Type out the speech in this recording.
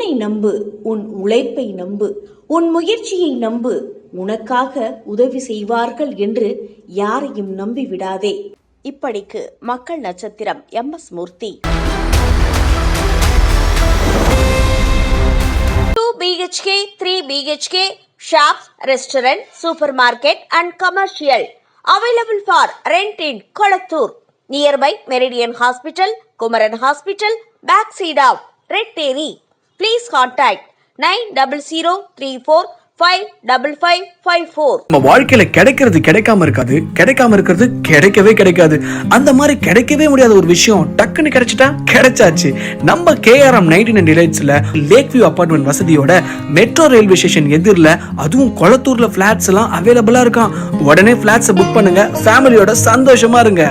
உன்னை நம்பு, உன் உழைப்பை நம்பு, உன் முயற்சியை நம்பு. உனக்காக உதவி செய்வார்கள் என்று யாரையும் நம்பிவிடாதே. இப்படிக்கு மக்கள் நட்சத்திரம் MS Murthy. 2 BHK, 3 BHK, shops, restaurant, supermarket and commercial available for rent in Kolattur, nearby Meridian Hospital, Kumaran Hospital, backside of Red Terry. Please contact 9034555554. நம்ம வாழ்க்கையில கிடைக்கிறது கிடைக்காம இருக்காது, கிடைக்காம இருக்கிறது கிடைக்கவே கிடைக்காது. அந்த மாதிரி கிடைக்கவே முடியாத ஒரு விஷயம் டக்குன்னு கிடைச்சிட்டா கிடைச்சாச்சு. நம்ம KRM 99 டிலைட்ஸ்ல லேக் வியூ அபார்ட்மெண்ட் வசதியோட மெட்ரோ ரயில்வே ஸ்டேஷன் எதிரில், அதுவும் கொளத்தூர்ல பிளாட்ஸ் எல்லாம் அவைலபிளா இருக்கான். உடனே பிளாட்ஸ் புக் பண்ணுங்க, ஃபேமிலியோட சந்தோஷமா இருங்க.